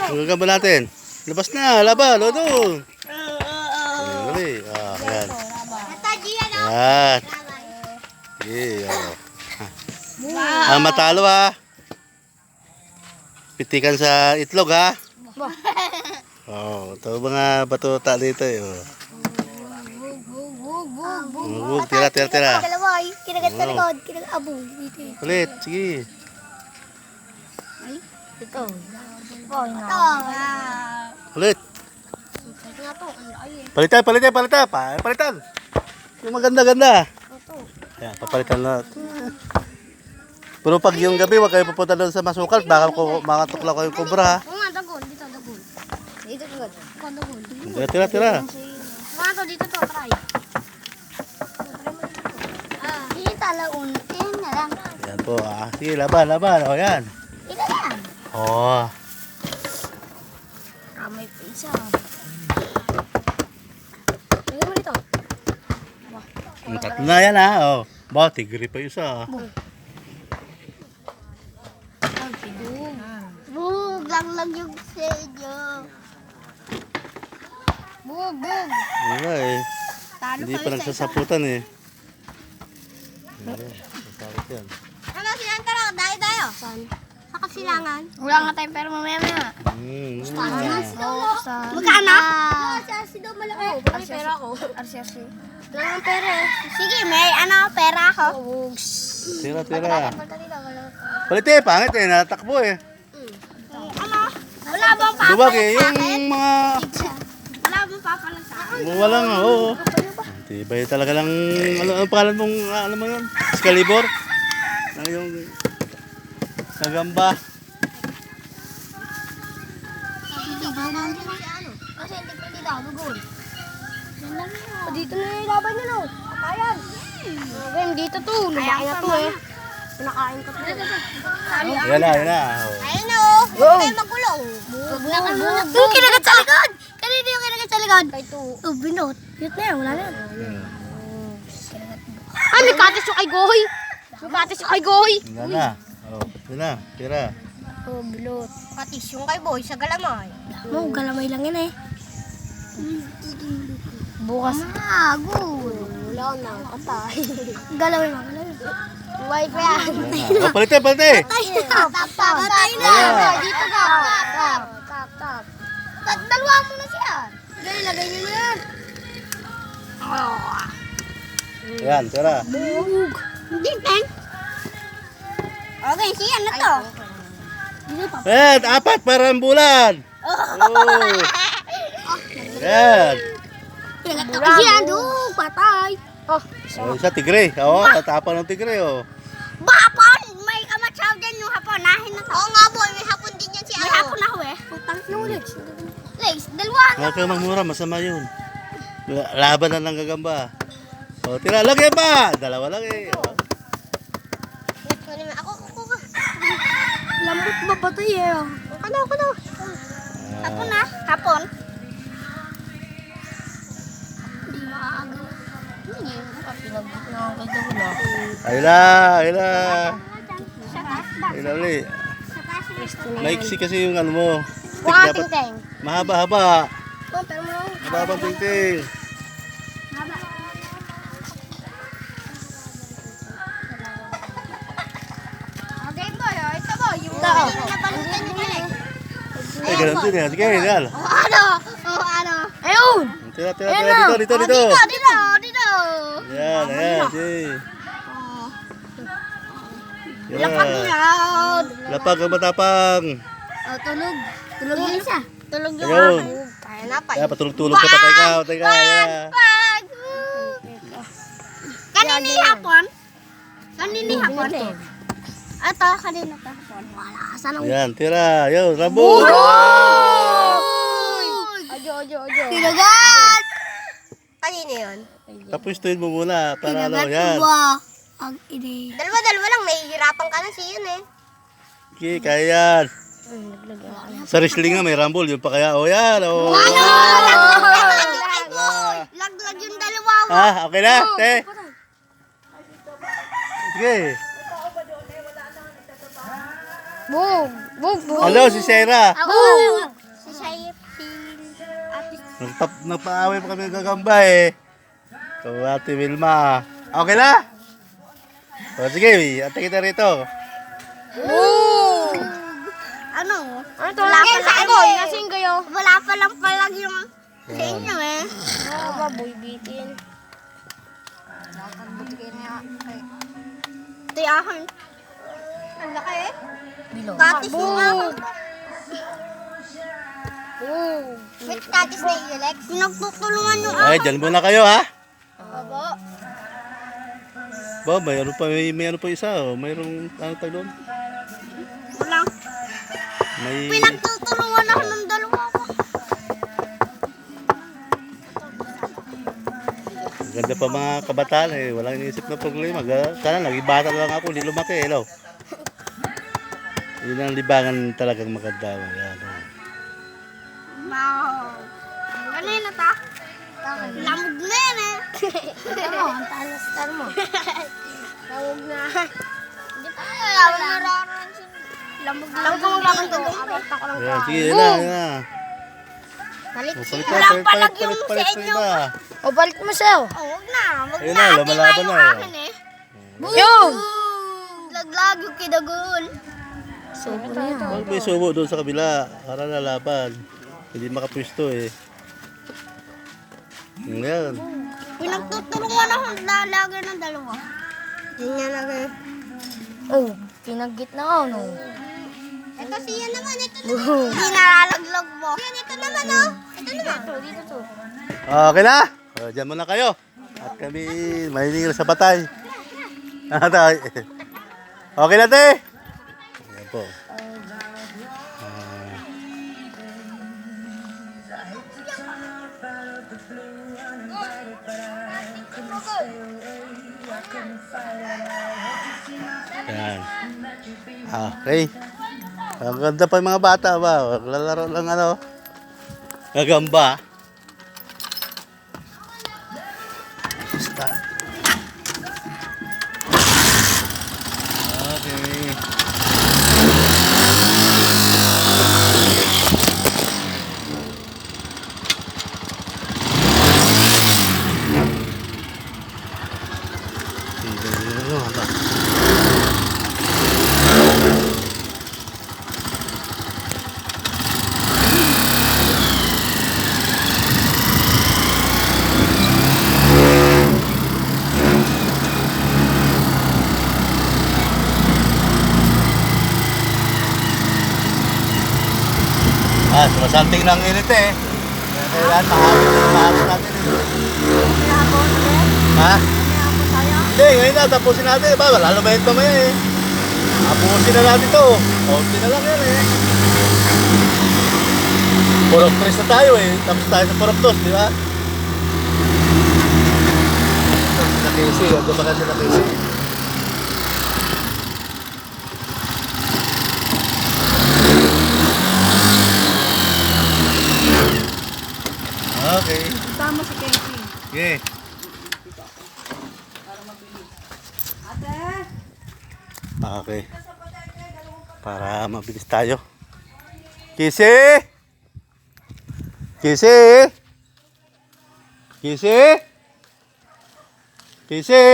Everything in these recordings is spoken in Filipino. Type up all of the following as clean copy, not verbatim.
Gagamba natin. Labas na, laban, o doon. Dali, yan. Yan. Sige, matalo ha. Pitikan sa itlog ha. Ito mga batuta dito eh. Tira. Dalawa ay, kinagat sa likod, kinagat-abong. Ulit, sige. Ito. Ulit. Palitan. Yung maganda-ganda. Yan, papalitan na. Pero pag yung gabi, huwag kayo pupunta doon sa masukal. Baka makatukla ko yung kubra ha. Oo nga, dagol. Dito, dagol. Dito, dagol. Tira. Mga to, dito to, try. Dito, launtin na lang. Yan po sige, laban. O yan. Ito lang. May pizza. Lagyan mo dito. Ang tatlo na yan ha. Ba, tigri pa yung isa ha. Bug lang yung selyo. Bug. Wala eh. Talo Hindi pa nagsasaputan eh. Masarap yan. Ano silang tara? Dayo. Saan? Sa kasilangan. Wala nga tayong pera mamaya. Magkano? RCRC daw malaki. May pera ako. RCRC. Dalawang pera eh. Sige, may pera ako. Tira. Palit pangit eh. Natakbo eh. Wala bang papalit Duwag eh. Yung mga... Wala bang papalit sa akin? Walang Tibay talaga lang... Ano pangalan mong... Ano mo yun? Excalibur? Yung... Nagamba. Kasi hindi pwede dagugol. Dito na yung laban nyo, no? Kakayan. Game, dito to. Lumaki na to eh. Pinakain ko to. Yan na. Ayun na oh. Hindi tayo magulo. Yung kinagat sa likod. Kanina yung kinagat sa likod. Binot. Yun na yan, wala na. Ay, may katis yung kay Goy. Yan na. Yan na. Tira. Bilot. Katis yung kay Boy sa galamay. Galamay lang yan eh. Bukas. Wala na. Patay. Galamay mo. Buhay pa yan. Palit. Patay na. Dito ka. Tap. Dalawa mo na siya. Lagay nyo na yan. Yan, tira. Bug. Hindi, Teng. Okay, siya na to. Apat para ang bulan. Yan. Siya, patay. Isa tigre. Tatapang ng tigre Hapon! May kamatsaw dyan yung hapon. Nahin na to. Oo nga boy, may hapon din yan si May hapon ako eh. Putang na ulit. Legs, dalawa na. Huwag kang magmura, masama yun. Laban na ng gagamba. Tira, lagyan pa. Dalawa lang eh. Ako. Lambot ba patay eh. Ako. Hapon na. Hapon. Hindi makaagal. Hindi mo pinabot na ang gagawin na. Ayun na ulit. Maiksi kasi yung ano mo. Mga tingteng. Mahaba-haba. Pero mo. Mahaba tingting. Okay boy, ito boy. Yung nabalutan nyo yan eh. Ganun din yan. Sige, yan. Ano? Ayun! Tira. Dito. Dito. Yan. Sige. Lapag yan. Lapag ang matapang. Tulog. Tulog yung isa. Tulog yung Ayun. Kaya na pa. Kaya patulog-tulog ka pa. Teka. Yan. Kanini hapon? Ito, kanina to hapon. Wala. Saan ang... Yan, tira. Yun, rabo. Ojo. Kinagat! Kanina yun? Tapos tuin mo muna. Para ano, yan. Ang ini. Dalawa lang. Nahihirapan ka na siya yun eh. Okay, kaya yan. Sa wrestling nga may rumble. Yung pa kaya. Yan. Laglag yung dalawa. Okay na, te. Sige. Bug! Bug! Bug! Hello, si Sarah. Ako! Si Shai, si Ate. Nagpa-away pa kami ng gagamba eh. So, Ate Wilma. Okay na? O, sige, ate kita rito. Bug! Ano? Ano to? Wala pa lang ako. Nasing kayo? Wala pa lang palag yung sa inyo eh. Ano ba, boy bitin? Tiyahan. Ang laki eh. Katis mo nga ako. May katis na iyo, Lex. Pinagtutulungan yung Ay, dyan muna kayo ha. Abo. Ba, mayroon pa isa. Oh. Mayroong, ano tag doon? Wala. May... Pinagtutulungan ako ng dalawa ko. Ang ganda pa mga kabataan eh. Walang iniisip na problema. Sana nagibata lang ako, hindi lumaki eh. Hello. Yun ang libangan talagang maganda. Yan. Wow. Kanina ta? Lamog na yan eh. Ano? Ang talas mo. Lamog na. Hindi pa wala nararansin. Lamog na. Lamog mo bakit ito? Yan, sige, yun na, yun na. Nalitsin. O, Wala palag yung sa palit inyo. ba? O, balik mo sa'yo. O, huwag na. Huwag Ayun na. na, lumalaban na, eh. Akin eh. Yung! Laglag yung kidagol. Subo na yan. Huwag may subo doon sa kabila. Para lalaban. Hindi makapwisto eh. Yan. Pinagtutulungan ako lalagay ng dalawa. Yan nga lagay. Oh, pinagit na ako, no? Ito siya naman, ito naman. Pinalalaglag mo. Yan, ito naman, oh. Ito naman. Dito to. Okay na? O, dyan muna kayo. At kami mahiling sa batay. Okay na, te? Ayan po. Yan. Okay. Ang ganda pa yung mga bata ba? Lalaro lang ano. Gagamba. Start. Okay. Sumasanting ng init eh. Kailangan mahapon natin eh. Ha? Hindi, ngayon na, tapusin natin. Ba, wala lumayan pa maya eh. Tapusin na natin to. Kaunti na lang yan eh. Purok 3 na tayo eh. Tapos tayo sa purok 2, di ba? Sila Casey, ang gaba ka sila Casey. Okay. Kasama si Casey. Okay. Okay. Para mabilis tayo. Kisi! Kisi! Kisi! Kisi!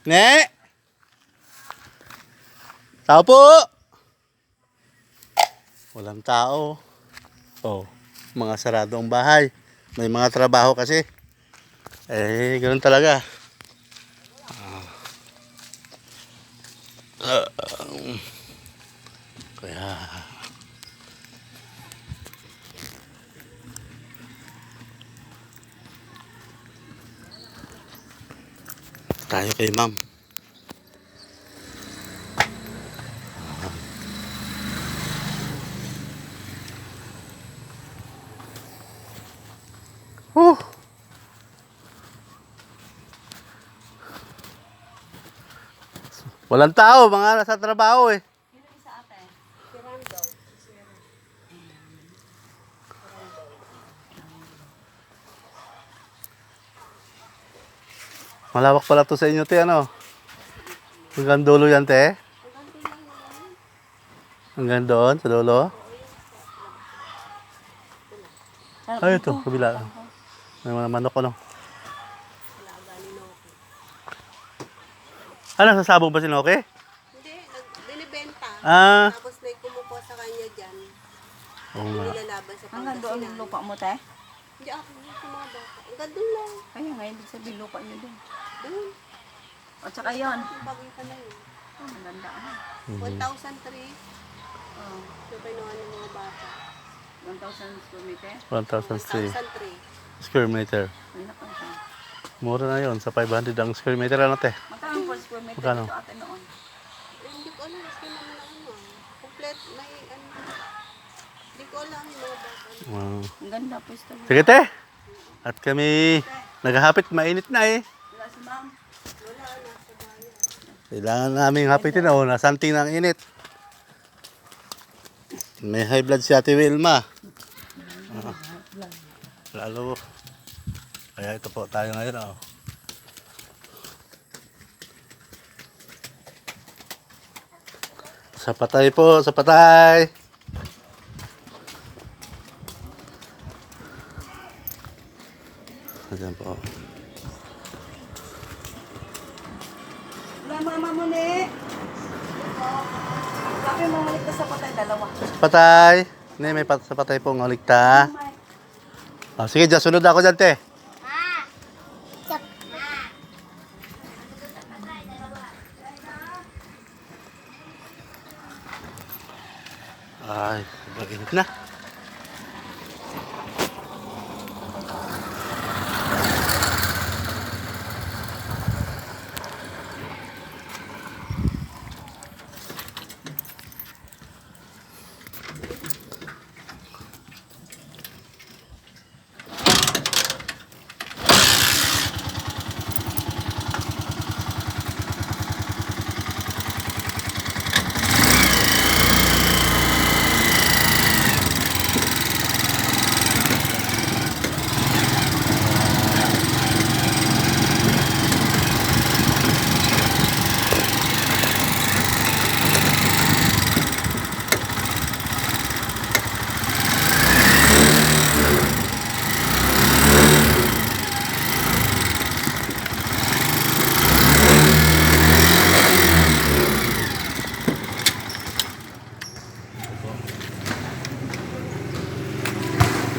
Ne! Tao po! Walang tao. Oh, mga sarado ang bahay. May mga trabaho kasi. Eh, ganoon talaga. Kaya tayo kay ma'am. Walang tao, mga nasa trabaho eh. Malawak pala to sa inyo, te, ano? Hanggang dulo yan, te. Hanggang doon, sa dulo. Ay, ito, kabila. May mga manok ko, no? Ano, sasabog ba si Noke? Hindi, binibenta. Ah, Tapos may kumukuha sa kanya dyan. oo nga. Nilalaban sa Hanggang doon Pangasinan. yung lupa mo, te? Hindi ako sa mga bata. Hanggang doon lang. Kaya nga, ibig sabihin lupa niyo doon. Doon. At saka yun. Pagitan na yun. Oh, maganda. 1,003. Oh, Yung kinuha ng mga bata. 1,000 square meter. 1,003 1,003. square meter. Ay, nakanta. Mura na yon sa 500 ang square meter, ano te? Magkano per square meter Magkano? dito ate noon? Hindi ko alam. Kasi naman na ano. Complete. May ano. Hindi ko alam yung mga bata. Wow. Ang ganda, pwesto. Sige te. At kami naghahapit, mainit na eh. Wala si ma'am. Kailangan namin hapitin oh, nasanting ng init. May high blood si Ate Wilma. Ah, lalo. Kaya ito po tayo ngayon oh. Sa patay po, sa patay. Ayan po. Wala mama mo ni. Sabi mo maligtas sa patay, dalawa. Sa patay. Hindi, may sa patay po ngaligta. Ah, sige, dyan, sunod ako dyan, te. Ay, mag-init na.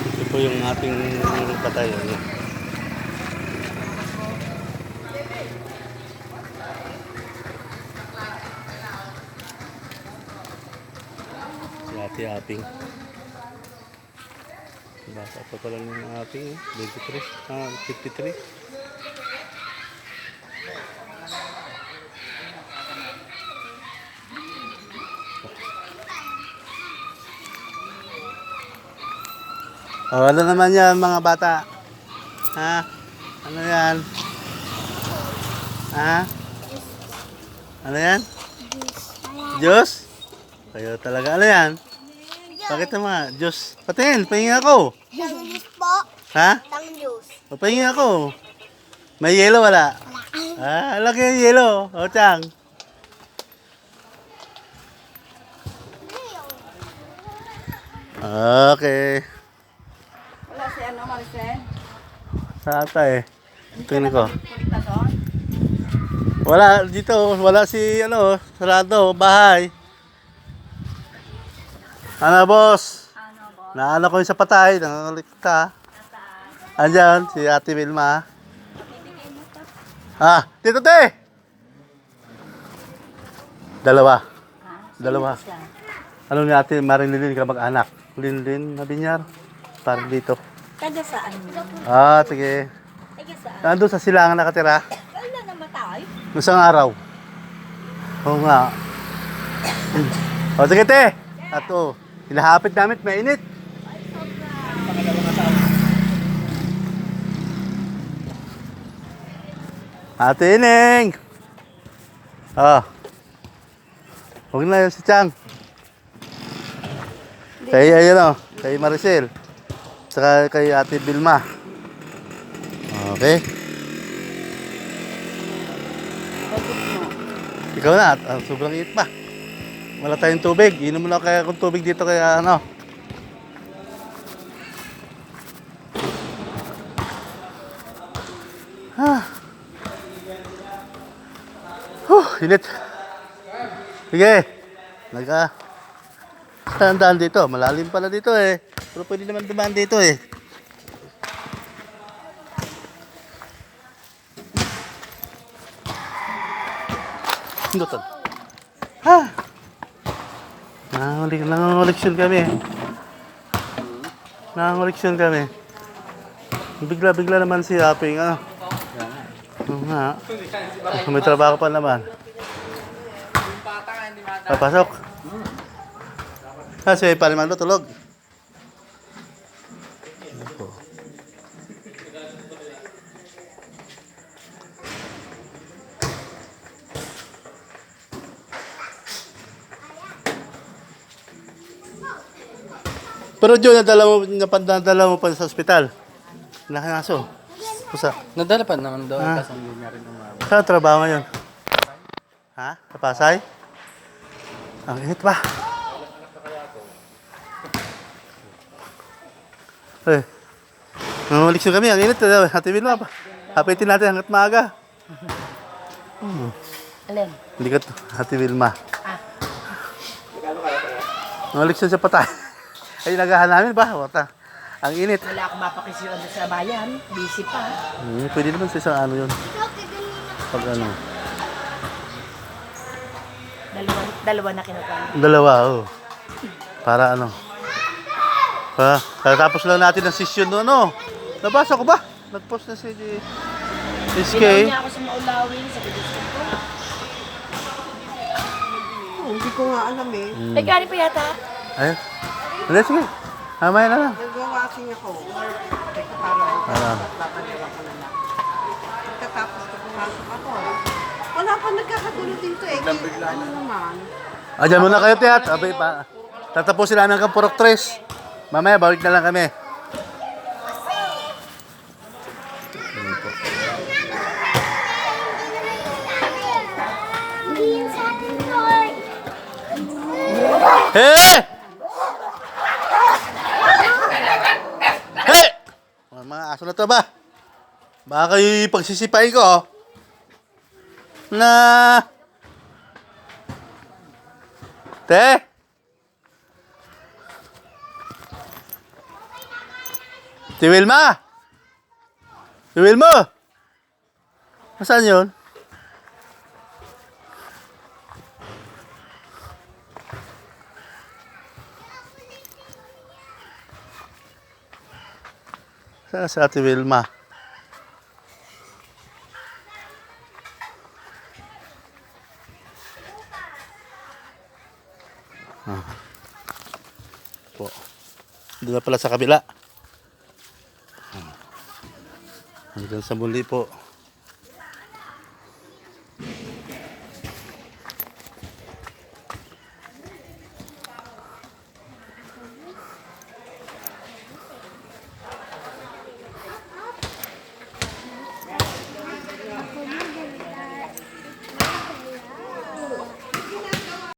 Ito po yung ating patay. Ano? Si Ate Aping. Bata pa pala ng Aping. 23. 53. Oh, ano naman yan mga bata? Ha? Ano yan? Ha? Ano yan? Diyos? Kayo talaga. Ano yan? Bakit naman? Diyos. Patingin, pahingin ako. Tangyus po. Ha? Tangyus. O, pahingin ako. May yelo wala? Ah, laki yung yelo. O, Chang. Okay. Wala si ano, Maricel? Sa ata eh. Tingnan ko. Kulita doon? Wala dito, wala si ano, sarado, bahay. Ano boss? Ano ba? Naano ko yung sa patay, nangalikta. Andyan, si Ate Wilma. Ah, dito te! Dalawa. Dalawa. Ano ni Ate Marilyn ka mag-anak? Linlin na binyar. Parang dito. Taga saan? Ah, sige. Taga saan? Nandun sa silangan nakatira. Kailan namatay? Nung isang araw. Oo nga. O sige te. At o, ilahapit namin, mainit. Ate Ineng. Ah. Huwag na yun si Chang. Kay ayun o, kay Maricel. Saka kay Ate Vilma. Okay. Bakit mo? Ikaw na, sobrang init pa. Wala tayong tubig. Inom muna kaya akong tubig dito kaya ano. Init. Sige. Saan daan dito? Malalim pala dito eh. Pero pwede naman dumaan dito eh. Hindutan. Nangangoleksyon kami. Nangangoleksyon kami. Bigla-bigla naman si Aping, ano? Oo nga. May trabaho pa naman. Papasok. Kasi palimang tulog. Pero John, nadala mo pa sa ospital. Nakanaso. Pusa. Nadala pa naman doon kasi hindi nga rin umabot. Saan trabaho ngayon? Ha? Sa Pasay? Ang init pa. Eh. Namaliksyon kami. Ang init. Hatipin mo pa. Hapitin natin hanggat maaga. Alin? Hindi ka Hati Wilma. Namaliksyon sa patay. Ay, nagahan namin ba? Wata. Ang init. Wala akong mapakisyon sa bayan. Busy pa. Pwede naman sa isang ano yun. Pag ano. Dalawa na kinukuha. Dalawa, oh. Para ano. Tapos lang natin ang session no, ano. Nabasa ko ba? Nag-post na si SK. Ginawa niya ako sa maulawin sa gusto ko. Hindi ko nga alam eh. Nagkari pa yata. Ayun. Hindi, sige. Mamaya na lang. Nagwawasing ako. Teka, para laban-laban ko na lang. Pagkatapos ko pumasok ako. Wala pa nagkakagulo dito eh. Ano naman? Diyan muna kayo, Tiat. Abay pa. Tatapusin namin ang Purok 3. Mamaya, balik na lang kami. Hey! Hey! Mga aso na to ba? Baka kayo pagsisipain ko, oh. Na... Te? Si Wilma? Si Wilma? Nasaan yun? Saan si Ate Wilma? Po. Doon na pala sa kabila. Hanggang sa muli po.